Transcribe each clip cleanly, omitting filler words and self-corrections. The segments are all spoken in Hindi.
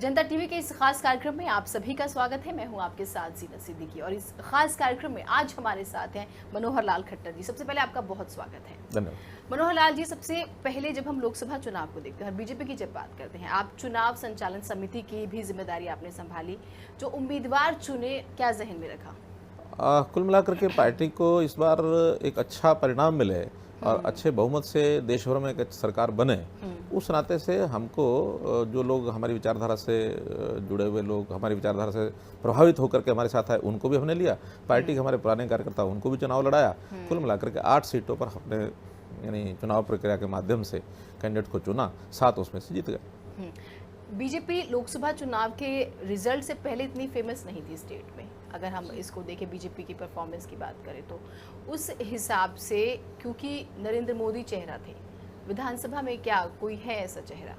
जनता टीवी के इस खास कार्यक्रम में आप सभी का स्वागत है। मैं हूं आपके साथ जीनत सिद्दीकी और इस खास कार्यक्रम में आज हमारे साथ हैं मनोहर लाल खट्टर जी। सबसे पहले आपका बहुत स्वागत है। धन्यवाद। मनोहर लाल जी, सबसे पहले जब हम लोकसभा चुनाव को देखते हैं और बीजेपी की जब बात करते हैं, आप चुनाव संचालन समिति की भी जिम्मेदारी आपने संभाली, जो उम्मीदवार चुने क्या जहन में रखा? कुल मिलाकर के पार्टी को इस बार एक अच्छा परिणाम मिले और अच्छे बहुमत से देश भर में एक सरकार बने, उस नाते से हमको जो लोग हमारी विचारधारा से जुड़े हुए लोग, हमारी विचारधारा से प्रभावित होकर के हमारे साथ आए, उनको भी हमने लिया। पार्टी के हमारे पुराने कार्यकर्ता, उनको भी चुनाव लड़ाया। कुल मिलाकर के 8 सीटों पर हमने यानी चुनाव प्रक्रिया के माध्यम से कैंडिडेट को चुना, 7 उसमें से जीत गए। बीजेपी लोकसभा चुनाव के रिजल्ट से पहले इतनी फेमस नहीं थी स्टेट में। अगर हम इसको देखें, बीजेपी की परफॉर्मेंस की बात करें तो उस हिसाब से, क्योंकि नरेंद्र मोदी चेहरा थे, विधानसभा में क्या कोई है ऐसा चेहरा?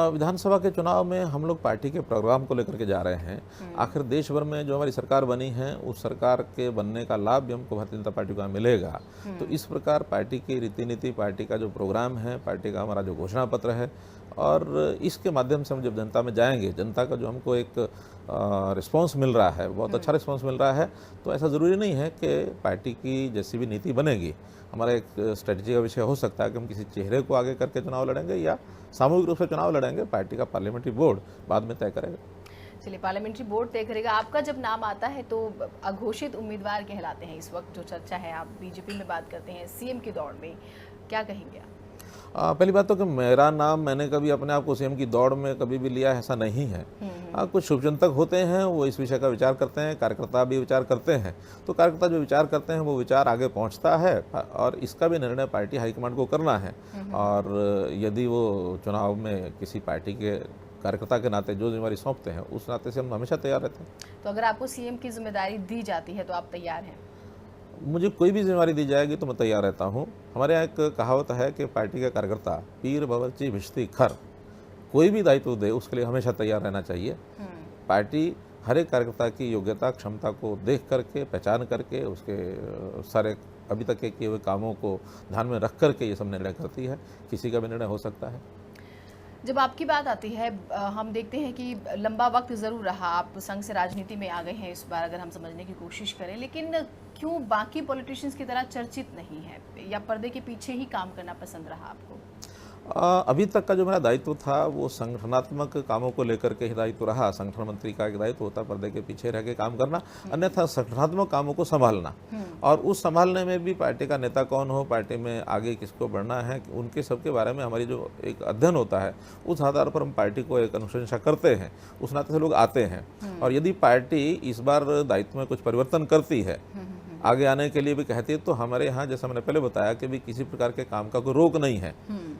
विधानसभा के चुनाव में हम लोग पार्टी के प्रोग्राम को लेकर के जा रहे हैं। आखिर देश भर में जो हमारी सरकार बनी है, उस सरकार के बनने का लाभ भी हमको भारतीय जनता पार्टी को मिलेगा। तो इस प्रकार पार्टी की रीति नीति, पार्टी का जो प्रोग्राम है, पार्टी का हमारा जो घोषणा पत्र है, और इसके माध्यम से हम जब जनता में जाएंगे, जनता का जो हमको एक रिस्पांस मिल रहा है, बहुत अच्छा रिस्पांस मिल रहा है, तो ऐसा ज़रूरी नहीं है कि पार्टी की जैसी भी नीति बनेगी, हमारा एक स्ट्रेटजी का विषय हो सकता है कि हम किसी चेहरे को आगे करके चुनाव लड़ेंगे या सामूहिक रूप से चुनाव लड़ेंगे। पार्टी का पार्लियामेंट्री बोर्ड बाद में तय करेगा। चलिए, पार्लियामेंट्री बोर्ड तय करेगा। आपका जब नाम आता है तो अघोषित उम्मीदवार कहलाते हैं इस वक्त जो चर्चा है। आप बीजेपी में बात करते हैं, सीएम की दौड़ में, क्या कहेंगे आप? पहली बात तो कि मेरा नाम, मैंने कभी अपने आप को सीएम की दौड़ में कभी भी लिया ऐसा नहीं है। कुछ शुभचिंतक होते हैं, वो इस विषय का विचार करते हैं, कार्यकर्ता भी विचार करते हैं। तो कार्यकर्ता जो विचार करते हैं वो विचार आगे पहुंचता है और इसका भी निर्णय पार्टी हाईकमांड को करना है। और यदि वो चुनाव में किसी पार्टी के कार्यकर्ता के नाते जो जिम्मेदारी सौंपते हैं, उस नाते से हम हमेशा तैयार रहते हैं। तो अगर आपको सीएम की जिम्मेदारी दी जाती है तो आप तैयार हैं? मुझे कोई भी जिम्मेदारी दी जाएगी तो मैं तैयार रहता हूँ। हमारे यहाँ एक कहावत है कि पार्टी का कार्यकर्ता पीर भंवरची भिश्ती खर, कोई भी दायित्व दे उसके लिए हमेशा तैयार रहना चाहिए। पार्टी हर एक कार्यकर्ता की योग्यता, क्षमता को देख करके, पहचान करके, उसके सारे अभी तक के किए हुए कामों को ध्यान में रख करके ये सब निर्णय करती है। किसी का भी निर्णय हो सकता है। जब आपकी बात आती है, हम देखते हैं कि लंबा वक्त ज़रूर रहा, आप संघ से राजनीति में आ गए हैं इस बार, अगर हम समझने की कोशिश करें, लेकिन क्यों बाकी पॉलिटिशियंस की तरह चर्चित नहीं है, या पर्दे के पीछे ही काम करना पसंद रहा आपको? अभी तक का जो मेरा दायित्व था वो संगठनात्मक कामों को लेकर के ही दायित्व रहा। संगठन मंत्री का एक दायित्व होता पर्दे के पीछे रह के काम करना, अन्यथा संगठनात्मक कामों को संभालना। और उस संभालने में भी पार्टी का नेता कौन हो, पार्टी में आगे किसको बढ़ना है, उनके सबके बारे में हमारी जो एक अध्ययन होता है, उस आधार पर हम पार्टी को एक अनुशंसा करते हैं। उस नाते से लोग आते हैं। और यदि पार्टी इस बार दायित्व में कुछ परिवर्तन करती है, आगे आने के लिए भी कहती है, तो हमारे यहाँ जैसा मैंने पहले बताया कि भी किसी प्रकार के काम का कोई रोक नहीं है।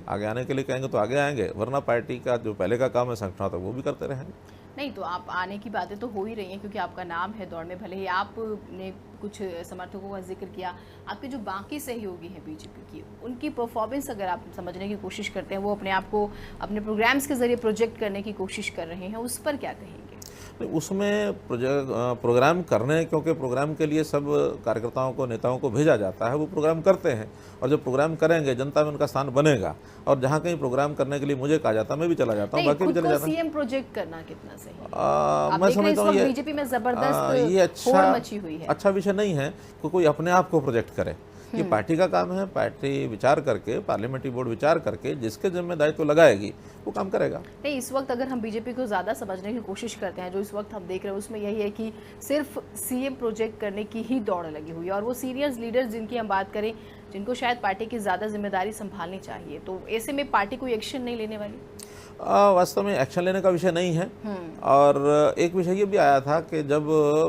आगे आने के लिए कहेंगे तो आगे आएंगे, वरना पार्टी का जो पहले का काम है संगठन, वो भी करते रहेंगे। नहीं, तो आप आने की बातें तो हो ही रही हैं, क्योंकि आपका नाम है दौड़ में। भले ही आपने कुछ समर्थकों का जिक्र किया, आपके जो बाकी सहयोगी हैं बीजेपी की, उनकी परफॉर्मेंस अगर आप समझने की कोशिश करते हैं, वो अपने आप को अपने प्रोग्राम्स के जरिए प्रोजेक्ट करने की कोशिश कर रहे हैं, उस पर क्या कहेंगे? उसमें प्रोग्राम करने, क्योंकि प्रोग्राम के लिए सब कार्यकर्ताओं को, नेताओं को भेजा जाता है, वो प्रोग्राम करते हैं। और जब प्रोग्राम करेंगे, जनता में उनका स्थान बनेगा। और जहाँ कहीं प्रोग्राम करने के लिए मुझे कहा जाता है, मैं भी चला जाता हूँ, बाकी भी चले जाता हूँ। सीएम प्रोजेक्ट करना कितना सही? मैं समझता हूँ बीजेपी में जबरदस्त ये अच्छा विषय नहीं है कि कोई अपने आप को प्रोजेक्ट करे। ये पार्टी का काम है। पार्टी विचार करके, पार्लियामेंट्री बोर्ड विचार करके जिसके जिम्मेदारी तो लगाएगी वो काम करेगा। नहीं, इस वक्त अगर हम बीजेपी को ज़्यादा समझने की कोशिश करते हैं, जो इस वक्त हम देख रहे हैं, उसमें यही है कि सिर्फ सीएम प्रोजेक्ट करने की ही दौड़ लगी हुई है। और वो सीनियर लीडर्स जिनकी हम बात करें, जिनको शायद पार्टी की ज़्यादा जिम्मेदारी संभालनी चाहिए, तो ऐसे में पार्टी कोई एक्शन नहीं लेने वाली? वास्तव में एक्शन लेने का विषय नहीं है। और एक विषय ये भी आया था कि जब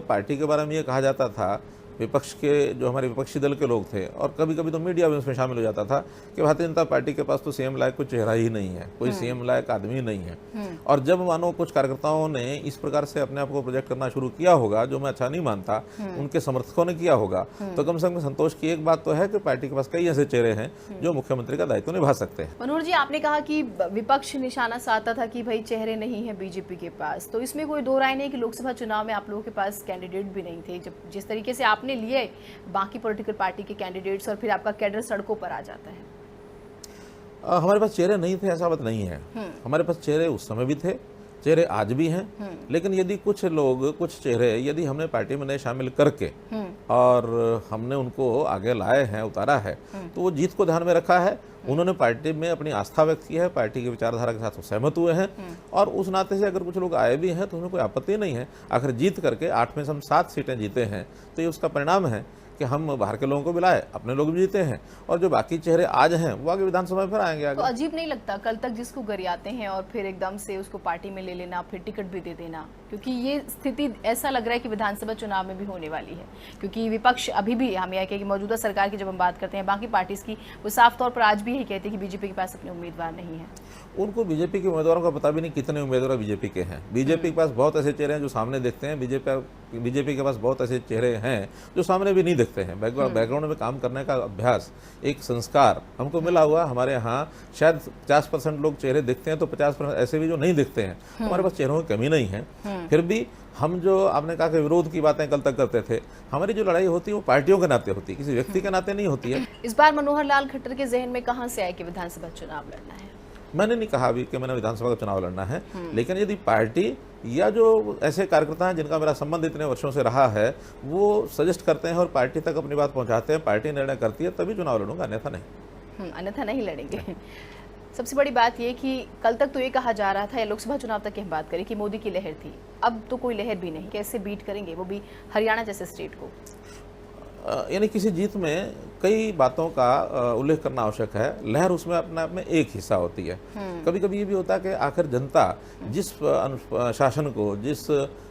पार्टी के बारे में ये कहा जाता था, विपक्ष के जो हमारे विपक्षी दल के लोग थे, और कभी कभी तो मीडिया भी उसमें शामिल हो जाता था कि भारतीय जनता पार्टी के पास तो सीएम लायक कोई चेहरा ही नहीं है, कोई सीएम लायक आदमी नहीं है। और जब मानो कुछ कार्यकर्ताओं ने इस प्रकार से अपने आप को प्रोजेक्ट करना शुरू किया होगा, जो मैं अच्छा नहीं मानता, उनके समर्थकों ने किया होगा, तो कम से कम संतोष की एक बात तो है कि पार्टी के पास कई ऐसे चेहरे हैं जो मुख्यमंत्री का दायित्व निभा सकते हैं। मनोहर जी, आपने कहा कि विपक्ष निशाना साधता था कि भाई चेहरे नहीं है बीजेपी के पास, तो इसमें कोई दो राय नहीं कि लोकसभा चुनाव में आप लोगों के पास कैंडिडेट भी नहीं थे। जब जिस तरीके से आपने लिए बाकी पॉलिटिकल पार्टी के कैंडिडेट्स, और फिर आपका कैडर सड़कों पर आ जाता है। हमारे पास चेहरे नहीं थे ऐसा बात नहीं है। हमारे पास चेहरे उस समय भी थे चेहरे आज भी हैं, लेकिन यदि कुछ लोग, कुछ चेहरे यदि हमने पार्टी में नए शामिल करके और हमने उनको आगे लाए हैं, उतारा है, तो वो जीत को ध्यान में रखा है। उन्होंने पार्टी में अपनी आस्था व्यक्त की है, पार्टी की विचारधारा के साथ वो सहमत हुए हैं, और उस नाते से अगर कुछ लोग आए भी हैं तो उन्हें कोई आपत्ति नहीं है। आखिर जीत करके 8 में से हम 7 सीटें जीते हैं, तो ये उसका परिणाम है कि हम बाहर के लोगों को भी लाए, अपने लोग भी जीते हैं, और जो बाकी चेहरे आज हैं वो आगे विधानसभा में फिर आएंगे आगे। तो अजीब नहीं लगता कल तक जिसको गरियाते हैं और फिर एकदम से उसको पार्टी में ले लेना, फिर टिकट भी दे देना, क्योंकि ये स्थिति ऐसा लग रहा है कि विधानसभा चुनाव में भी होने वाली है, क्योंकि विपक्ष अभी भी, हम यह कहें कि मौजूदा सरकार की जब हम बात करते हैं बाकी पार्टीज की, वो साफ तौर पर आज भी यही कहते हैं कि बीजेपी के पास अपने उम्मीदवार नहीं है। उनको बीजेपी के उम्मीदवारों का पता भी नहीं कितने उम्मीदवार बीजेपी के हैं। बीजेपी के पास बहुत ऐसे चेहरे हैं जो सामने देखते हैं, बीजेपी के पास बहुत ऐसे चेहरे हैं जो सामने भी नहीं दिखते हैं। बैकग्राउंड में काम करने का अभ्यास, एक संस्कार हमको मिला हुआ। हमारे यहाँ शायद 50% लोग चेहरे दिखते हैं, तो 50% ऐसे भी जो नहीं दिखते हैं। हमारे पास चेहरों की कमी नहीं है। फिर भी हम जो आपने कहा कि विरोध की बातें कल तक करते थे, हमारी जो लड़ाई होती है वो पार्टियों के नाते होती है, किसी व्यक्ति के नाते नहीं होती है। इस बार मनोहर लाल खट्टर के जहन में कहां से आया कि विधानसभा चुनाव लड़ना है? मैंने नहीं कहा अभी कि मैंने विधानसभा का चुनाव लड़ना है, लेकिन यदि पार्टी या जो ऐसे कार्यकर्ता हैं जिनका मेरा संबंध इतने वर्षों से रहा है, वो सजेस्ट करते हैं और पार्टी तक अपनी बात पहुंचाते हैं, पार्टी निर्णय करती है, तभी चुनाव लड़ूंगा, अन्यथा नहीं। अन्यथा नहीं लड़ेंगे। सबसे बड़ी बात ये कि कल तक तो ये कहा जा रहा था, या लोकसभा चुनाव तक की हम बात करें, कि मोदी की लहर थी, अब तो कोई लहर भी नहीं। कैसे बीट करेंगे, वो भी हरियाणा जैसे स्टेट को? यानी किसी जीत में कई बातों का उल्लेख करना आवश्यक है। लहर उसमें अपने आप में एक हिस्सा होती है। कभी कभी ये भी होता है कि आखिर जनता जिस शासन को, जिस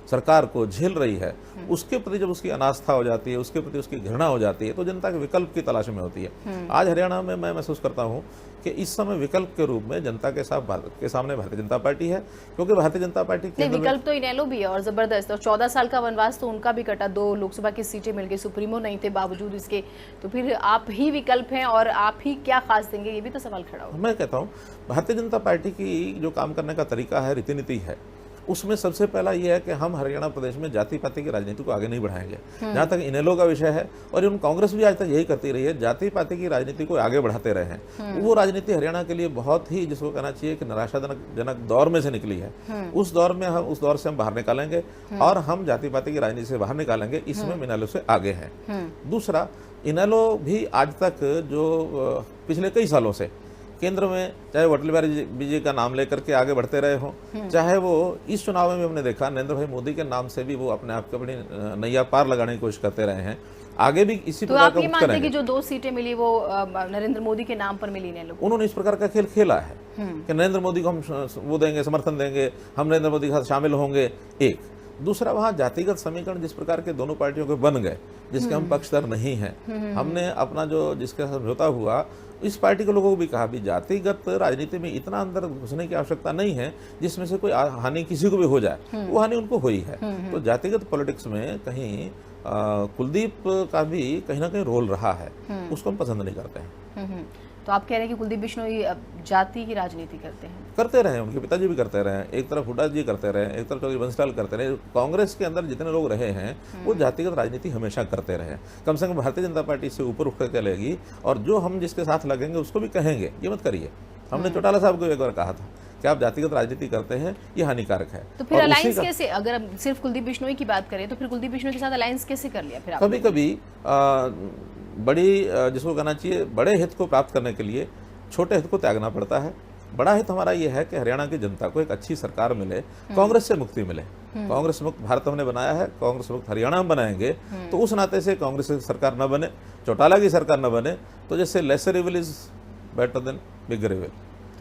सरकार को झेल रही है, उसके प्रति जब उसकी अनास्था हो जाती है, उसके प्रति उसकी घृणा हो जाती है, तो जनता के विकल्प की तलाश में होती है। आज हरियाणा में मैं महसूस करता हूँ कि इस समय विकल्प के रूप में जनता के सामने भारतीय जनता पार्टी है, क्योंकि भारतीय जनता पार्टी के विकल्प तो इनेलो भी है और जबरदस्त, और 14 साल का वनवास तो उनका भी कटा, 2 लोकसभा की सीटें मिल गई, सुप्रीमो नहीं थे बावजूद इसके, तो फिर आप ही विकल्प हैं और आप ही क्या खास देंगे, ये भी तो सवाल खड़ा हो। मैं कहता हूँ भारतीय जनता पार्टी की जो काम करने का तरीका है, रीति नीति है, उसमें सबसे पहला यह है कि हम हरियाणा प्रदेश में जाति पाति की राजनीति को आगे नहीं बढ़ाएंगे। जहां तक इनेलो का विषय है, और कांग्रेस भी आज तक यही करती रही है, जाति पाति की राजनीति को आगे बढ़ाते रहे हैं। वो राजनीति हरियाणा के लिए बहुत ही, जिसको कहना चाहिए कि निराशाजनक दौर में से निकली है। उस दौर से हम बाहर निकालेंगे और हम जाति पाति की राजनीति से बाहर निकालेंगे। इसमें इनेलो से आगे है। दूसरा, इनेलो भी आज तक जो पिछले कई सालों से केंद्र में, चाहे वो अटल बिहारी जी का नाम लेकर के आगे बढ़ते रहे हों, चाहे वो इस चुनाव में भी हमने देखा नरेंद्र भाई मोदी के नाम से भी वो अपने आप को अपनी नैया पार लगाने की कोशिश करते रहे हैं, आगे भी इसी प्रकार का तो आप ये मानते हैं कि जो 2 सीटें मिली वो नरेंद्र मोदी के नाम पर मिली? उन्होंने इस प्रकार का खेल खेला है कि नरेंद्र मोदी को हम वो देंगे, समर्थन देंगे, हम नरेंद्र मोदी के साथ शामिल होंगे। एक दूसरा, वहाँ जातिगत समीकरण जिस प्रकार के दोनों पार्टियों के बन गए, जिसके हम पक्षधर नहीं हैं, हमने अपना जो जिसके साथ समझौता हुआ, इस पार्टी के लोगों को भी कहा भी जातिगत राजनीति में इतना अंदर घुसने की आवश्यकता नहीं है जिसमें से कोई हानि किसी को भी हो जाए। वो हानि उनको हुई है। तो जातिगत पॉलिटिक्स में कहीं कुलदीप का भी कहीं ना कहीं रोल रहा है, उसको हम पसंद नहीं करते हैं। तो आप कह रहे हैं कि कुलदीप बिश्नोई जाति की राजनीति करते रहे, उनके पिताजी भी करते रहे, एक तरफ हुड्डा जी करते रहे, एक तरफ चौधरी बंसीलाल करते रहे। कांग्रेस के अंदर जितने लोग रहे हैं वो जातिगत राजनीति हमेशा करते रहे। कम से कम भारतीय जनता पार्टी से ऊपर उठकर चलेगी, और जो हम जिसके साथ लगेंगे उसको भी कहेंगे ये मत करिए। हमने चौटाला साहब को एक बार कहा था कि आप जातिगत राजनीति करते हैं, ये हानिकारक है। तो फिर अलायंस कैसे, अगर हम सिर्फ कुलदीप बिश्नोई की बात करें तो फिर कुलदीप बिश्नोई के साथ अलायंस कैसे कर लिया? फिर कभी कभी बड़ी, जिसको कहना चाहिए, बड़े हित को प्राप्त करने के लिए छोटे हित को त्यागना पड़ता है। बड़ा हित हमारा ये है कि हरियाणा की जनता को एक अच्छी सरकार मिले, कांग्रेस से मुक्ति मिले। कांग्रेस मुक्त भारत हमने बनाया है, कांग्रेस मुक्त हरियाणा हम बनाएंगे। तो उस नाते से कांग्रेस की सरकार न बने, चौटाला की सरकार न बने, तो जैसे laser evil is better than bigger evil.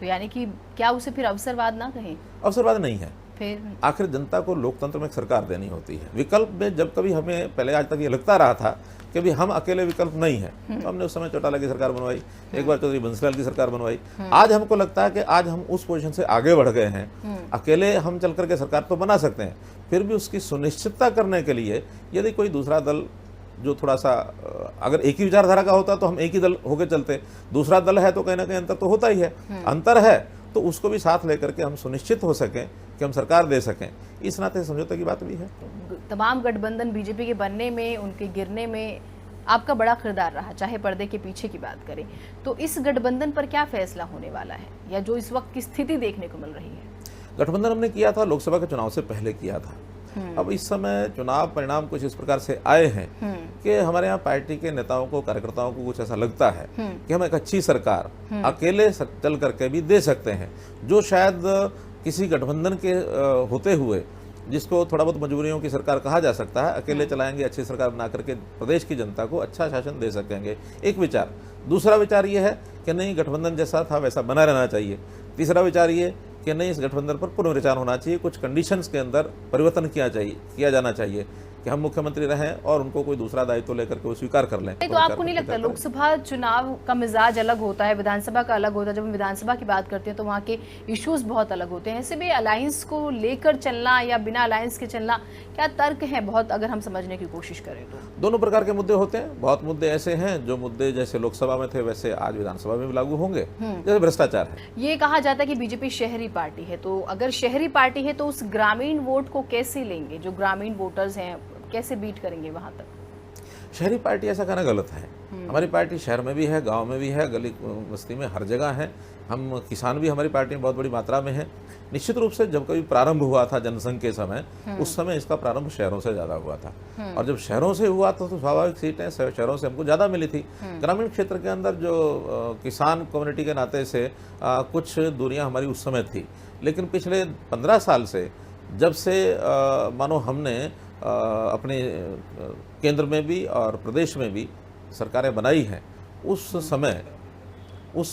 तो यानी कि क्या उसे फिर अवसरवाद ना कहें? अवसरवाद नहीं है। फिर आखिर जनता को लोकतंत्र में एक सरकार देनी होती है। विकल्प में जब कभी हमें पहले आज तक ये लगता रहा था कि भी हम अकेले विकल्प नहीं है, तो हमने उस समय चौटाला की सरकार बनवाई, एक बार चौधरी बंसीलाल की सरकार बनवाई। आज हमको लगता है कि आज हम उस पोजीशन से आगे बढ़ गए हैं, अकेले हम चल करके सरकार तो बना सकते हैं, फिर भी उसकी सुनिश्चितता करने के लिए यदि कोई दूसरा दल जो थोड़ा सा, अगर एक ही विचारधारा का होता तो हम एक ही दल होकर चलते, दूसरा दल है तो कहीं ना कहीं अंतर तो होता ही है। अंतर है तो उसको भी साथ लेकर के हम सुनिश्चित हो सकें कि हम सरकार दे सकें, इस नाते समझौते की बात भी है। तमाम गठबंधन बीजेपी के बनने में, उनके गिरने में आपका बड़ा किरदार रहा, चाहे पर्दे के पीछे की बात करें, तो इस गठबंधन पर क्या फैसला होने वाला है, या जो इस वक्त की स्थिति देखने को मिल रही है? गठबंधन हमने किया था लोकसभा के चुनाव से पहले किया था। अब इस समय चुनाव परिणाम कुछ इस प्रकार से आए हैं कि हमारे यहाँ पार्टी के नेताओं को, कार्यकर्ताओं को कुछ ऐसा लगता है कि हम एक अच्छी सरकार अकेले चल करके भी दे सकते हैं, जो शायद किसी गठबंधन के होते हुए, जिसको थोड़ा बहुत मजबूरियों की सरकार कहा जा सकता है, अकेले चलाएंगे, अच्छी सरकार बना करके प्रदेश की जनता को अच्छा शासन दे सकेंगे, एक विचार। दूसरा विचार ये है कि नहीं, गठबंधन जैसा था वैसा बना रहना चाहिए। तीसरा विचार ये कि नहीं, इस गठबंधन पर पुनर्विचार होना चाहिए, कुछ कंडीशंस के अंदर परिवर्तन किया जाना चाहिए कि हम मुख्यमंत्री रहें और उनको कोई दूसरा दायित्व लेकर के वो स्वीकार कर लें। तो आपको नहीं लगता लोकसभा चुनाव का मिजाज अलग होता है, विधानसभा का अलग होता है? जब हम विधानसभा की बात करते हैं तो वहाँ के इश्यूज बहुत अलग होते हैं। ऐसे में अलायंस को लेकर चलना या बिना अलायंस के चलना, क्या तर्क है बहुत, अगर हम समझने की कोशिश करें तो? दोनों प्रकार के मुद्दे होते हैं। बहुत मुद्दे ऐसे हैं जो मुद्दे जैसे लोकसभा में थे वैसे आज विधानसभा में भी लागू होंगे, जैसे भ्रष्टाचार है। ये कहा जाता है कि बीजेपी शहरी पार्टी है, तो अगर शहरी पार्टी है तो उस ग्रामीण वोट को कैसे लेंगे? जो ग्रामीण वोटर्स हैं कैसे बीट करेंगे वहां तक? शहरी पार्टी ऐसा कहना गलत है। हमारी पार्टी शहर में भी है, गांव में भी है, गली बस्ती में, हर जगह है। हम किसान भी हमारी पार्टी में बहुत बड़ी मात्रा में है। निश्चित रूप से जब कभी प्रारंभ हुआ था जनसंघ के समय, उस समय इसका प्रारंभ शहरों से ज्यादा हुआ था, और जब शहरों से हुआ तो स्वाभाविक सीटें शहरों से हमको ज्यादा मिली थी। ग्रामीण क्षेत्र के अंदर जो किसान कम्युनिटी के नाते से कुछ दूरियां हमारी उस समय थी, लेकिन पिछले 15 साल से जब से मानो हमने अपने केंद्र में भी और प्रदेश में भी सरकारें बनाई हैं, उस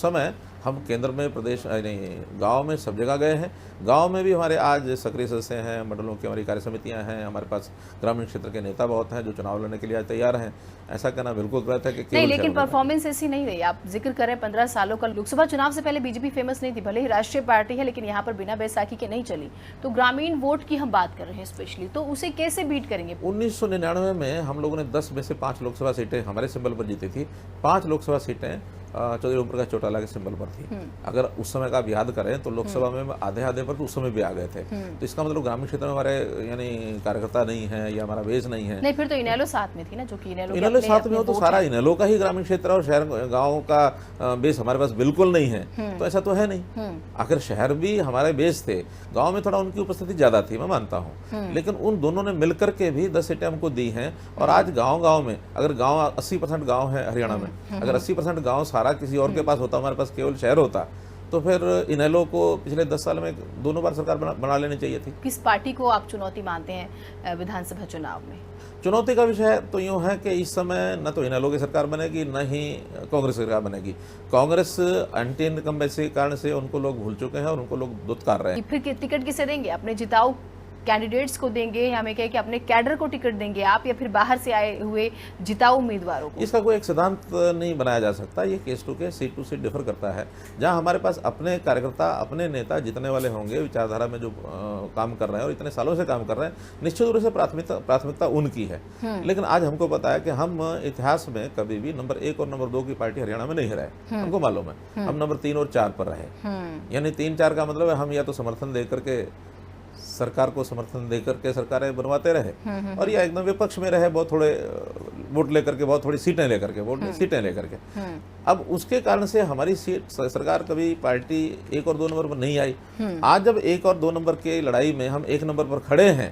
समय हम केंद्र में, प्रदेश नहीं, गांव में सब जगह गए हैं। गांव में भी हमारे आज सक्रिय सदस्य हैं, मंडलों की हमारी कार्य समितियां हैं, हमारे पास ग्रामीण क्षेत्र के नेता बहुत हैं जो चुनाव लड़ने के लिए आज तैयार हैं। ऐसा कहना बिल्कुल गलत है कि नहीं, लेकिन परफॉर्मेंस ऐसी नहीं रही। आप जिक्र करें 15 सालों का, लोकसभा चुनाव से पहले बीजेपी फेमस नहीं थी, भले ही राष्ट्रीय पार्टी है, लेकिन यहाँ पर बिना बैसाखी के नहीं चली। तो ग्रामीण वोट की हम बात कर रहे हैं स्पेशली, तो उसे कैसे बीट करेंगे? 1999 में हम लोगों ने 10 में से 5 लोकसभा सीटें हमारे सिंबल पर जीती थी। 5 लोकसभा सीटें चौधरी ओम प्रकाश चौटाला के सिंबल पर थी। अगर उस समय का आप याद करें तो लोकसभा में आधे पर तो उस समय भी आ गए थे। तो इसका मतलब ग्रामीण क्षेत्र में हमारे यानी कार्यकर्ता नहीं है या हमारा बेस नहीं है। नहीं, फिर तो इनेलो साथ में थी ना, जो कि इनेलो साथ में हो तो सारा इनेलो का ही ग्रामीण क्षेत्र और शहर गाँव का बेस हमारे पास बिल्कुल नहीं है, तो ऐसा तो है नहीं। आखिर शहर भी हमारे बेस थे, गाँव में थोड़ा उनकी उपस्थिति ज्यादा थी, मैं मानता हूँ, लेकिन उन दोनों ने मिलकर के भी 10 सीटें हमको दी हैं। और आज गाँव में अगर गाँव 80% गाँव है हरियाणा में, अगर 80% गाँव सारा किसी और के पास होता, हमारे पास केवल शहर होता, तो फिर इनेलो को पिछले 10 साल में 2 बार सरकार बना लेनी चाहिए थी। किस पार्टी को आप चुनौती मानते हैं विधानसभा चुनाव में? चुनौती का विषय तो यूँ है कि इस समय न तो इनेलो की सरकार बनेगी, न ही कांग्रेस की सरकार बनेगी। कांग्रेस एंटी इनकम्बेंसी के कारण से उनको लोग भूल चुके हैं और उनको लोग दुत्कार रहे हैं। फिर टिकट किसे देंगे? अपने जिताऊ कैंडिडेट्स को देंगे, या हमें कहे कि अपने कैडर को टिकट देंगे आप, या फिर बाहर से आए हुए जिताऊ उम्मीदवारों को? इसका कोई एक सिद्धांत नहीं बनाया जा सकता। ये case to case, seat to seat differ करता है। जहां हमारे पास अपने कार्यकर्ता, अपने नेता जितने वाले होंगे, विचारधारा में जो काम कर रहे हैं और इतने सालों से काम कर रहे हैं, निश्चित रूप से प्राथमिकता उनकी है। लेकिन आज हमको पता है कि हम इतिहास में कभी भी नंबर 1 और नंबर 2 की पार्टी हरियाणा में नहीं रहे। हमको मालूम है हम नंबर 3 और 4 पर रहे। यानी 3-4 का मतलब है हम या तो समर्थन देकर के सरकार को समर्थन देकर के सरकारें बनवाते रहे, और या एकदम विपक्ष में रहे, बहुत थोड़े वोट लेकर के, बहुत थोड़ी सीटें लेकर के, सीटें लेकर के। अब उसके कारण से हमारी सीट सरकार कभी पार्टी 1 और 2 नंबर पर नहीं आई। आज जब 1 और 2 नंबर की लड़ाई में हम 1 नंबर पर खड़े हैं,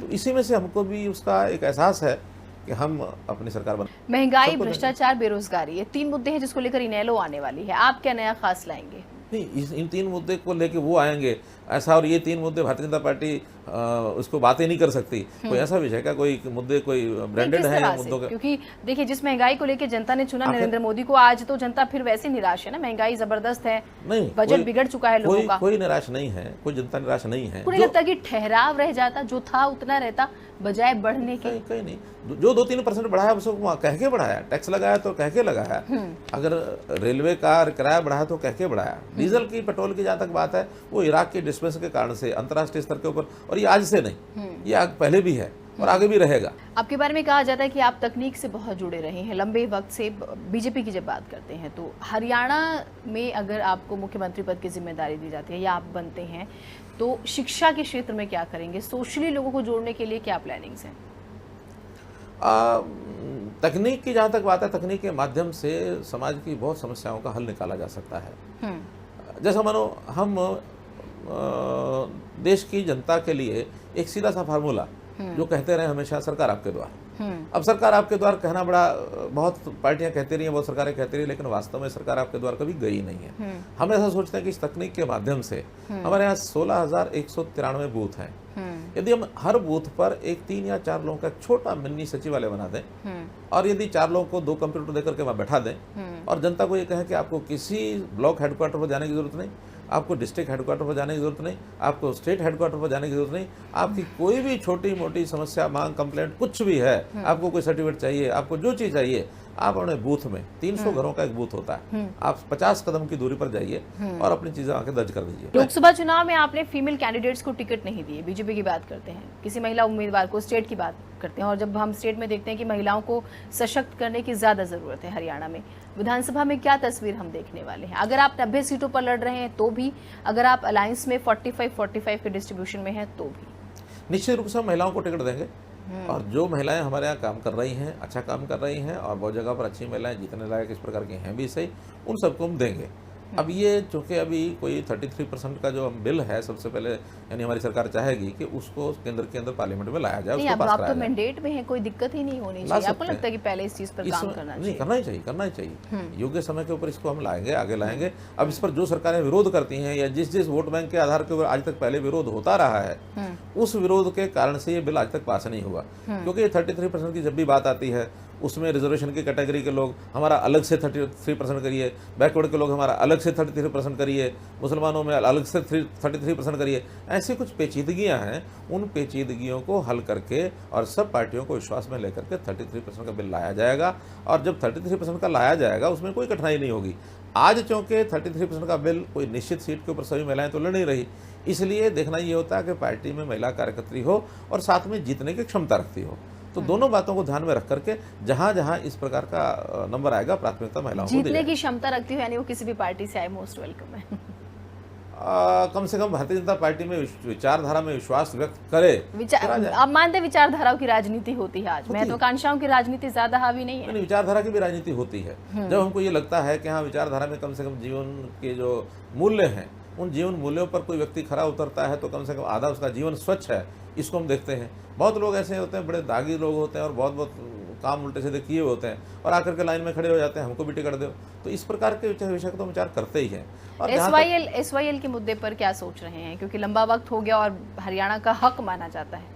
तो इसी में से हमको भी उसका एक एहसास है कि हम अपनी सरकार बना। महंगाई, भ्रष्टाचार, बेरोजगारी, ये 3 मुद्दे हैं जिसको लेकर इनेलो आने वाली है। आप क्या नया खास लाएंगे? नहीं, इन 3 मुद्दे को लेके वो आएंगे ऐसा, और ये 3 मुद्दे भारतीय जनता पार्टी उसको बातें नहीं कर सकती। कोई ऐसा विषय का, कोई मुद्दे कोई ब्रांडेड है या मुद्दों का? क्योंकि देखिए, जिस महंगाई को लेके जनता ने चुना नरेंद्र मोदी को, आज तो जनता फिर वैसे निराश है ना। महंगाई जबरदस्त है, नहीं, बजट बिगड़ चुका है लोगों का। कोई निराश नहीं है, कोई जनता निराश नहीं है। मुझे लगता है कि ठहराव रह जाता, जो था उतना रहता, बजाय बढ़ने के। कहीं नहीं, जो 2-3% बढ़ाया उसको कह के बढ़ाया, टैक्स लगाया तो कह के लगाया, अगर रेलवे का किराया बढ़ाया तो कह के बढ़ाया। डीजल की, पेट्रोल की जहाँ तक बात है, वो इराक के डिस्पेंस के कारण से अंतर्राष्ट्रीय स्तर के ऊपर, और ये आज से नहीं, ये आग पहले भी है और आगे भी रहेगा। आपके बारे में कहा जाता है कि आप तकनीक से बहुत जुड़े रहे हैं लंबे वक्त से। बीजेपी की जब बात करते हैं तो हरियाणा में अगर आपको मुख्यमंत्री पद की जिम्मेदारी दी जाती है या आप बनते हैं, तो शिक्षा के क्षेत्र में क्या करेंगे? सोशली लोगों को जोड़ने के लिए क्या प्लानिंग्स हैं? तकनीक की जहाँ तक बात है, तकनीक के माध्यम से समाज की बहुत समस्याओं का हल निकाला जा सकता है। जैसा मानो हम देश की जनता के लिए एक सीधा सा फार्मूला जो कहते रहे हमेशा, सरकार आपके द्वार। अब सरकार आपके द्वार कहना बड़ा, बहुत पार्टियां कहती रही हैं, बहुत सरकारें कहती रही, लेकिन वास्तव में सरकार आपके द्वार कभी गई नहीं है। हम ऐसा सोचते हैं कि इस तकनीक के माध्यम से हमारे यहाँ 16,193 बूथ हैं। यदि हम हर बूथ पर एक 3 या 4 लोगों का एक छोटा मिनी सचिवालय बना दें और यदि 4 लोगों को 2 कंप्यूटर देकर के वहाँ बैठा दें और जनता को ये कहें कि आपको किसी ब्लॉक हेडक्वार्टर पर जाने की जरूरत नहीं, आपको डिस्ट्रिक्ट हेडक्वार्टर पर जाने की जरूरत नहीं, आपको स्टेट हेडक्वार्टर पर जाने की जरूरत नहीं, आपकी कोई भी छोटी मोटी समस्या, मांग, कंप्लेंट कुछ भी है, आपको कोई सर्टिफिकेट चाहिए, आपको जो चीज़ चाहिए, आप अपने बूथ में 300 घरों का एक बूथ होता है, आप 50 कदम की दूरी पर जाइए और अपनी चीजें आके दर्ज कर दीजिए। लोकसभा चुनाव में आपने फीमेल कैंडिडेट्स को टिकट नहीं दिए, बीजेपी की बात करते हैं, किसी महिला उम्मीदवार को, स्टेट की बात करते हैं, और जब हम स्टेट में देखते हैं कि महिलाओं को सशक्त करने की ज्यादा जरूरत है, हरियाणा में विधानसभा में क्या तस्वीर हम देखने वाले हैं? अगर आप 90 सीटों पर लड़ रहे हैं तो भी, अगर आप अलायंस में 45-45 के डिस्ट्रीब्यूशन में हैं तो भी, निश्चित रूप से हम महिलाओं को टिकट देंगे। और जो महिलाएं हमारे यहाँ काम कर रही हैं, अच्छा काम कर रही हैं, और बहुत जगह पर अच्छी महिलाएं जीतने लायक इस प्रकार की हैं भी सही, उन सबको हम देंगे। अब ये चूंकि अभी कोई 33% का जो बिल है, सबसे पहले यानी हमारी सरकार चाहेगी कि उसको केंद्र के अंदर पार्लियामेंट में लाया जाए, उसको पास आप कराया तो जाए। मैंडेट में है, कोई दिक्कत ही नहीं होनी चाहिए। आपको लगता है कि पहले इस चीज पर काम करना चाहिए? नहीं, करना ही चाहिए, करना ही चाहिए। योग्य समय के ऊपर इसको हम लाएंगे, आगे लाएंगे। अब इस पर जो सरकारें विरोध करती हैं या जिस जिस वोट बैंक के आधार के ऊपर आज तक पहले विरोध होता रहा है, उस विरोध के कारण से ये बिल आज तक पास नहीं हुआ। क्योंकि 33% की जब भी बात आती है, उसमें रिजर्वेशन की कैटेगरी के लोग हमारा अलग से 33% करिए, बैकवर्ड के लोग हमारा अलग से 33% करिए, मुसलमानों में अलग से 33% करिए, ऐसी कुछ पेचीदगियां हैं। उन पेचीदगियों को हल करके और सब पार्टियों को विश्वास में लेकर के 33% का बिल लाया जाएगा। और जब 33% का लाया जाएगा, उसमें कोई कठिनाई नहीं होगी। आज चूंकि 33% का बिल कोई निश्चित सीट के ऊपर सभी महिलाएं तो लड़ नहीं रही, इसलिए देखना ये होता है कि पार्टी में महिला कार्यकर्त्री हो और साथ में जीतने की क्षमता रखती हो। तो दोनों बातों को ध्यान में रख करके जहां जहां इस प्रकार का नंबर आएगा, प्राथमिकता महिलाओं को दी जीतने की क्षमता रखती हो, यानी वो किसी भी पार्टी से आए, मोस्ट वेलकम है। कम से कम भारतीय जनता पार्टी में विचारधारा में विश्वास व्यक्त करे। आप मानते विचारधाराओं की राजनीति होती है आज, महत्वाकांक्षाओं की राजनीति ज्यादा हावी नहीं है? नहीं, विचारधारा की भी राजनीति होती है। जब हमको ये लगता है कि हाँ, विचारधारा में कम से कम जीवन के जो मूल्य हैं, उन जीवन मूल्यों पर कोई व्यक्ति खरा उतरता है तो कम से कम आधा उसका जीवन स्वच्छ है, इसको हम देखते हैं। बहुत लोग ऐसे होते हैं, बड़े दागी लोग होते हैं और बहुत बहुत काम उल्टे सीधे किए होते हैं और आकर के लाइन में खड़े हो जाते हैं, हमको भी टिकट दो। तो इस प्रकार के विषय को तो विचार करते ही हैं। और एसवाईएल के मुद्दे पर क्या सोच रहे हैं? क्योंकि लंबा वक्त हो गया और हरियाणा का हक माना जाता है।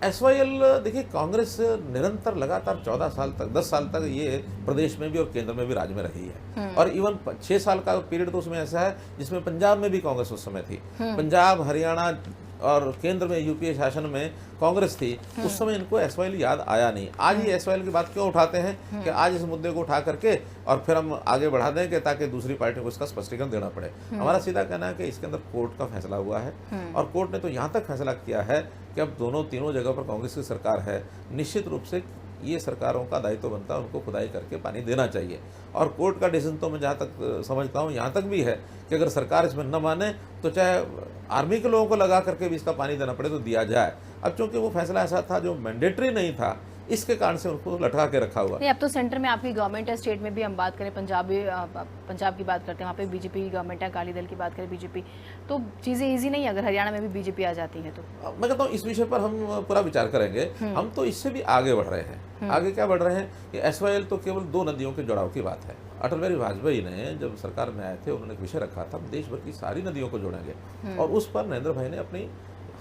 एसवाईएल, देखिए, कांग्रेस निरंतर लगातार 14 साल तक, 10 साल तक ये प्रदेश में भी और केंद्र में भी राज में रही है। और इवन 6 साल का पीरियड तो उसमें ऐसा है जिसमें पंजाब में भी कांग्रेस उस समय थी। पंजाब, हरियाणा और केंद्र में यूपीए शासन में कांग्रेस थी। उस समय इनको एसवाईएल याद आया नहीं। आज ये एसवाईएल की बात क्यों उठाते हैं कि आज इस मुद्दे को उठा करके और फिर हम आगे बढ़ा दें कि ताकि दूसरी पार्टियों को इसका स्पष्टीकरण देना पड़े। हमारा सीधा कहना है कि इसके अंदर कोर्ट का फैसला हुआ है और कोर्ट ने तो यहाँ तक फैसला किया है कि अब तीनों जगह पर कांग्रेस की सरकार है, निश्चित रूप से ये सरकारों का दायित्व बनता है, उनको खुदाई करके पानी देना चाहिए। और कोर्ट का डिसीजन तो मैं जहाँ तक समझता हूँ, यहाँ तक भी है कि अगर सरकार इसमें न माने तो चाहे आर्मी के लोगों को लगा करके भी इसका पानी देना पड़े तो दिया जाए। अब चूंकि वो फैसला ऐसा था जो मैंडेटरी नहीं था, इसके कारण से उनको लटका के रखा हुआ। नहीं, अब तो सेंटर में आपकी गवर्नमेंट है, स्टेट में भी हम बात करें, पंजाब की बात करते हैं, वहाँ पे बीजेपी की गवर्नमेंट है, अकाली दल की बात करें बीजेपी, तो चीजें इजी नहीं, अगर हरियाणा में भी बीजेपी आ जाती है तो। मैं कहता हूँ इस विषय पर हम पूरा विचार करेंगे। हम तो इससे भी आगे बढ़ रहे हैं। आगे क्या बढ़ रहे हैं कि एसवाईएल तो केवल 2 नदियों के जुड़ाव की बात है। अटल बिहारी वाजपेयी ने जब सरकार में आए थे, उन्होंने एक विषय रखा था, देश भर की सारी नदियों को जोड़ेंगे, और उस पर नरेंद्र भाई ने अपनी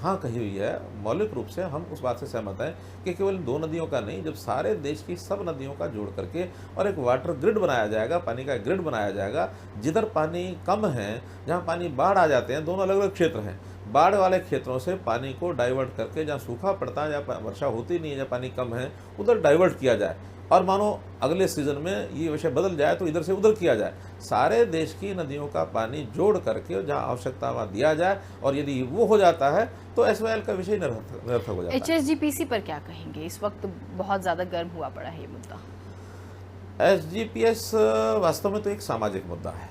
हाँ कही हुई है। मौलिक रूप से हम उस बात से सहमत हैं कि केवल 2 नदियों का नहीं, जब सारे देश की सब नदियों का जोड़ करके और एक वाटर ग्रिड बनाया जाएगा, पानी का ग्रिड बनाया जाएगा, जिधर पानी कम है, जहाँ पानी बाढ़ आ जाते हैं, दोनों अलग अलग क्षेत्र हैं, बाढ़ वाले क्षेत्रों से पानी को डाइवर्ट करके जहाँ सूखा पड़ता है, जहाँ वर्षा होती नहीं है, जहाँ पानी कम है, उधर डाइवर्ट किया जाए। और मानो अगले सीजन में ये विषय बदल जाए तो इधर से उधर किया जाए। सारे देश की नदियों का पानी जोड़ करके जहाँ आवश्यकता वहाँ दिया जाए, और यदि वो हो जाता है तो एसवाईएल का विषय निरर्थक हो जाता है। HSGPC पर क्या कहेंगे? इस वक्त बहुत ज्यादा गर्म हुआ पड़ा है ये मुद्दा। SGPS वास्तव में तो एक सामाजिक मुद्दा है।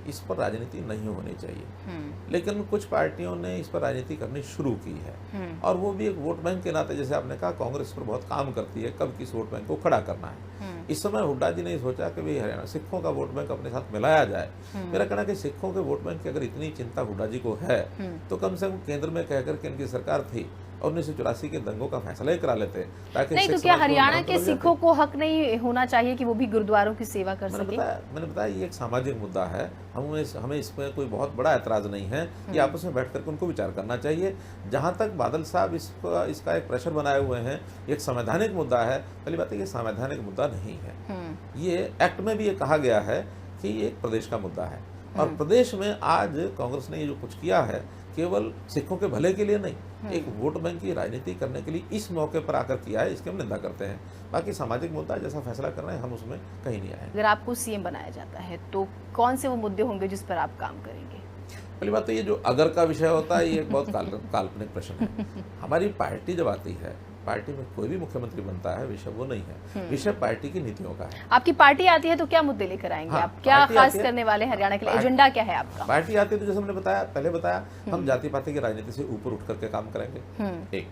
इस पर राजनीति नहीं होनी चाहिए। लेकिन कुछ पार्टियों ने इस पर राजनीति करनी शुरू की है, और वो भी एक वोट बैंक के नाते, जैसे आपने कहा कांग्रेस पर बहुत काम करती है, कब किस वोट बैंक को खड़ा करना है। इस समय हुड्डा जी ने सोचा कि भाई हरियाणा सिखों का वोट बैंक अपने साथ मिलाया जाए। मेरा कहना है कि सिखों के वोट बैंक की अगर इतनी चिंता हुड्डा जी को है तो कम से कम केंद्र में कहकर के इनकी सरकार थी और 1984 के दंगों का फैसला ही करा लेते, ताकि नहीं तो क्या हरियाणा के सिखों को हक नहीं होना चाहिए कि वो भी गुरुद्वारों की सेवा कर सके? मैंने बताया ये एक सामाजिक मुद्दा है, हमें इसमें कोई बहुत बड़ा ऐतराज नहीं है। ये आपस में बैठ करके उनको विचार करना चाहिए। जहाँ तक बादल साहब इसका एक प्रेशर बनाए हुए हैं, एक संवैधानिक मुद्दा है। पहली बात है ये संवैधानिक मुद्दा नहीं है, ये एक्ट में भी ये कहा गया है कि ये एक प्रदेश का मुद्दा है, और प्रदेश में आज कांग्रेस ने ये जो कुछ किया है केवल सिखों के भले के लिए नहीं, एक वोट बैंक की राजनीति करने के लिए इस मौके पर आकर किया है, इसकी हम निंदा करते हैं। बाकी सामाजिक मुद्दा जैसा फैसला कर रहे हैं हम उसमें कहीं नहीं आए। अगर आपको सीएम बनाया जाता है तो कौन से वो मुद्दे होंगे जिस पर आप काम करेंगे? पहली बात तो ये जो अगर का विषय होता है ये एक बहुत काल्पनिक प्रश्न है। हमारी पार्टी जब आती है, पार्टी में कोई भी मुख्यमंत्री बनता है, विषय वो नहीं है, विषय पार्टी की नीतियों का है। आपकी पार्टी आती है तो क्या मुद्दे लेकर आएंगे? हाँ, आप क्या खास करने वाले हरियाणा के लिए? एजेंडा क्या है आपका? पार्टी आती है तो जैसे हमने पहले बताया हम जाति पाति की राजनीति से ऊपर उठ करके काम करेंगे। एक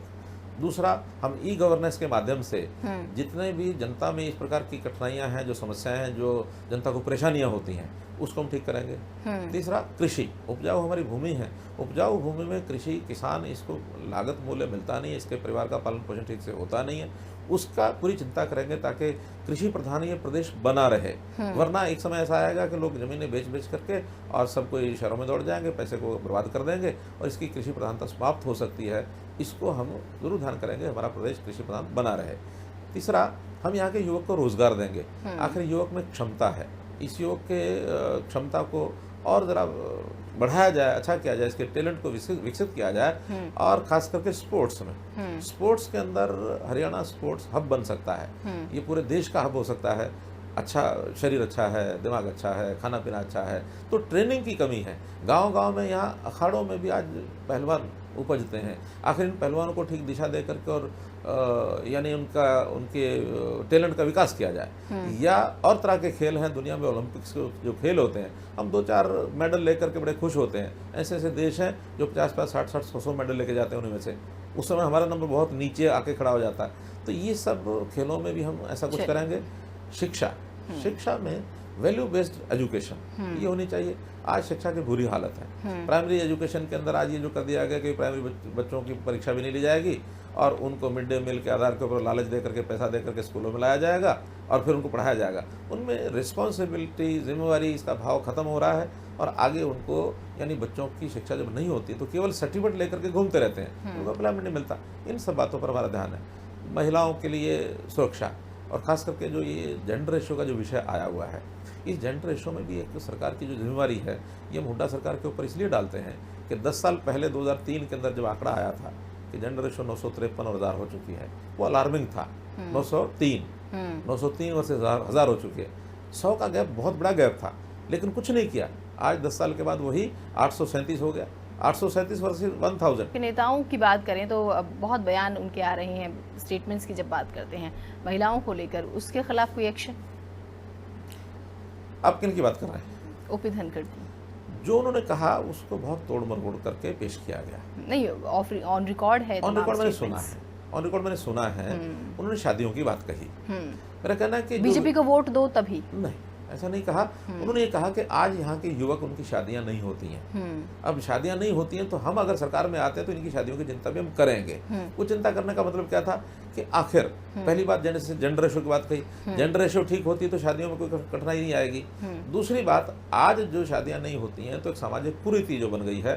दूसरा, हम ई गवर्नेंस के माध्यम से जितने भी जनता में इस प्रकार की कठिनाइयां हैं, जो समस्याएं हैं, जो जनता को परेशानियां होती हैं, उसको हम ठीक करेंगे। तीसरा, कृषि, उपजाऊ हमारी भूमि है, उपजाऊ भूमि में कृषि किसान इसको लागत मूल्य मिलता नहीं है, इसके परिवार का पालन पोषण ठीक से होता नहीं है, उसका पूरी चिंता करेंगे ताकि कृषि प्रधान ये प्रदेश बना रहे। वरना एक समय ऐसा आएगा कि लोग जमीनें बेच करके और सब कोई शहरों में दौड़ जाएंगे, पैसे को बर्बाद कर देंगे और इसकी कृषि प्रधानता समाप्त हो सकती है। इसको हम जरूर ध्यान करेंगे, हमारा प्रदेश कृषि प्रधान बना रहे। तीसरा, हम यहाँ के युवक को रोजगार देंगे। आखिर युवक में क्षमता है, इस युवक के क्षमता को और ज़रा बढ़ाया जाए, अच्छा किया जाए, इसके टैलेंट को विकसित किया जाए, और खास करके स्पोर्ट्स में, स्पोर्ट्स के अंदर हरियाणा स्पोर्ट्स हब बन सकता है। ये पूरे देश का हब हो सकता है। अच्छा शरीर अच्छा है, दिमाग अच्छा है, खाना पीना अच्छा है, तो ट्रेनिंग की कमी है। गांव-गांव में, यहाँ अखाड़ों में भी आज पहलवान उपजते हैं। आखिर इन पहलवानों को ठीक दिशा दे करके और यानी उनके टैलेंट का विकास किया जाए। या और तरह के खेल हैं दुनिया में, ओलंपिक्स के जो खेल होते हैं, हम 2-4 मेडल लेकर के बड़े खुश होते हैं। ऐसे ऐसे देश हैं जो 50-50, 60-60, 100 मेडल लेके जाते हैं उनमें से, उस समय हमारा नंबर बहुत नीचे आके खड़ा हो जाता है। तो ये सब खेलों में भी हम ऐसा कुछ करेंगे। शिक्षा में वैल्यू बेस्ड एजुकेशन ये होनी चाहिए। आज शिक्षा की बुरी हालत है। प्राइमरी एजुकेशन के अंदर आज ये जो कर दिया गया कि प्राइमरी बच्चों की परीक्षा भी नहीं ली जाएगी और उनको मिड डे मील के आधार के ऊपर लालच दे करके, पैसा दे करके स्कूलों में लाया जाएगा और फिर उनको पढ़ाया जाएगा। उनमें रिस्पॉन्सिबिलिटी, जिम्मेवारी, इसका भाव खत्म हो रहा है और आगे उनको यानी बच्चों की शिक्षा जब नहीं होती तो केवल सर्टिफिकेट लेकर के घूमते रहते हैं, उनको एम्प्लॉयमेंट नहीं मिलता। इन सब बातों पर हमारा ध्यान है। महिलाओं के लिए सुरक्षा और ख़ास करके जो ये जेंडर रेशो का जो विषय आया हुआ है, इस जेंडर रेशो में भी एक सरकार की जो जिम्मेवारी है, ये हम हुड्डा सरकार के ऊपर इसलिए डालते हैं कि 10 साल पहले 2003 के अंदर जब आंकड़ा आया था कि जेंडर रेशो 953 और 1000 हो चुकी है, वो अलार्मिंग था। 903 वर्सेस 1000 हो चुकी है। 100 का गैप बहुत बड़ा गैप था, लेकिन कुछ नहीं किया। आज 10 साल के बाद वही 837 हो गया, 837 वर्सेस 1000। नेताओं की बात करें तो बहुत बयान उनके आ रहे हैं, स्टेटमेंट्स की जब बात करते हैं महिलाओं को लेकर, उसके खिलाफ कोई एक्शन? आप किन की बात कर रहे हैं? ओपी धनखड़ की। जो उन्होंने कहा उसको बहुत तोड़ मरोड़ करके पेश किया गया। नहीं, ऑन रिकॉर्ड है। ऑन रिकॉर्ड मैंने सुना है, ऑन रिकॉर्ड मैंने सुना है। उन्होंने शादियों की बात कही। मेरा कहना है कि बीजेपी को वोट दो तभी। नहीं, ऐसा नहीं कहा। उन्होंने ये कहा कि आज यहाँ के युवक, उनकी शादियां नहीं होती हैं। अब शादियां नहीं होती हैं तो हम अगर सरकार में आते हैं तो इनकी शादियों की चिंता भी हम करेंगे। वो चिंता करने का मतलब क्या था कि आखिर पहली बात जैसे जेंडर रेशो की बात कही, जेंडर रेशो ठीक होती है तो शादियों में कोई कठिनाई नहीं आएगी। दूसरी बात, आज जो शादियां नहीं होती हैं तो एक सामाजिक कुरीति जो बन गई है,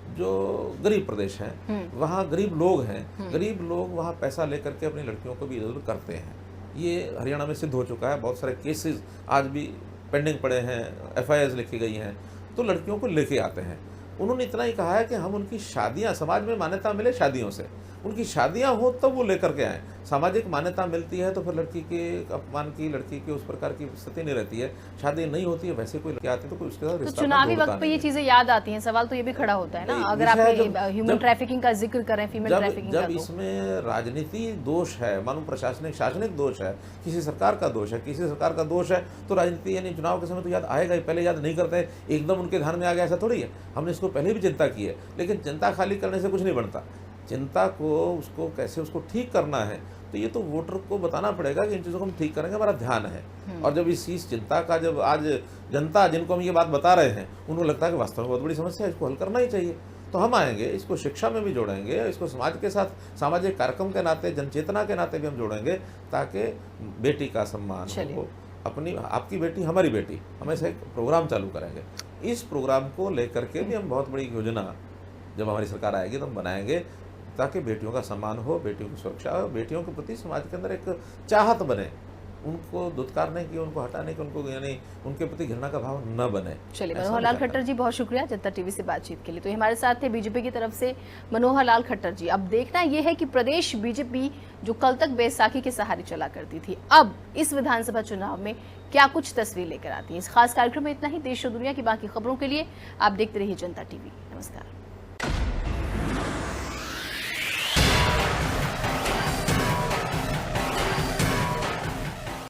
जो गरीब प्रदेश हैं, वहाँ गरीब लोग हैं, गरीब लोग वहाँ पैसा लेकर के अपनी लड़कियों को भी इधर उधर करते हैं। ये हरियाणा में सिद्ध हो चुका है। बहुत सारे केसेस आज भी पेंडिंग पड़े हैं, FIRs लिखी गई हैं, तो लड़कियों को लेके आते हैं। उन्होंने इतना ही कहा है कि हम उनकी शादियां, समाज में मान्यता मिले शादियों से, उनकी शादियां हो तब वो लेकर के आए। सामाजिक मान्यता मिलती है तो फिर लड़की के अपमान की, लड़की के उस प्रकार की स्थिति नहीं रहती है। शादी नहीं होती है, वैसे कोई लड़के आते हैं तो कोई उसके साथ तो रिश्ता चुनावी जोड़ता वक्त पे नहीं ये है। चीजें याद आती हैं, सवाल तो ये भी खड़ा होता है ना, नहीं, अगर विषय आप है ह्यूमन जब ट्रैफिकिंग का जिक्र करें, फीमेल ट्रैफिकिंग का, जब तो इसमें राजनीति दोष है, मानो प्रशासनिक शासनिक दोष है, किसी सरकार का दोष है, किसी सरकार का दोष है, तो राजनीति यानी चुनाव के समय तो याद आएगा ही। पहले याद नहीं करते, एकदम उनके ध्यान में आ गया, ऐसा थोड़ी है। हमने इसको पहले भी चिंता की है, लेकिन चिंता खाली करने से कुछ नहीं बनता। चिंता को उसको कैसे उसको ठीक करना है, तो ये तो वोटर को बताना पड़ेगा कि इन चीज़ों को हम ठीक करेंगे, हमारा ध्यान है। और जब इस चिंता का, जब आज जनता जिनको हम ये बात बता रहे हैं उनको लगता है कि वास्तव में बहुत बड़ी समस्या है, इसको हल करना ही चाहिए, तो हम आएंगे, इसको शिक्षा में भी जोड़ेंगे, इसको समाज के साथ सामाजिक कार्यक्रम के नाते, जनचेतना के नाते भी हम जोड़ेंगे, ताकि बेटी का सम्मान हो। अपनी, आपकी बेटी हमारी बेटी, हम ऐसे एक प्रोग्राम चालू करेंगे। इस प्रोग्राम को लेकर के भी हम बहुत बड़ी योजना, जब हमारी सरकार आएगी तो हम बनाएंगे, ताकि बेटियों का सम्मान हो, बेटियों की सुरक्षा हो, बेटियों के प्रति समाज के अंदर एक चाहत बने, उनको दुत्कारने की, उनको हटाने की, उनको यानी उनके प्रति घृणा का भाव न बने। चलिए, मनोहर लाल खट्टर जी बहुत शुक्रिया जनता टीवी से बातचीत के लिए। तो हमारे साथ थे बीजेपी की तरफ से मनोहर लाल खट्टर जी। अब देखना यह है कि प्रदेश बीजेपी जो कल तक बैसाखी के सहारे चला करती थी, अब इस विधानसभा चुनाव में क्या कुछ तस्वीर लेकर आती है। इस खास कार्यक्रम में इतना ही। देश और दुनिया की बाकी खबरों के लिए आप देखते रहिए जनता टीवी। नमस्कार।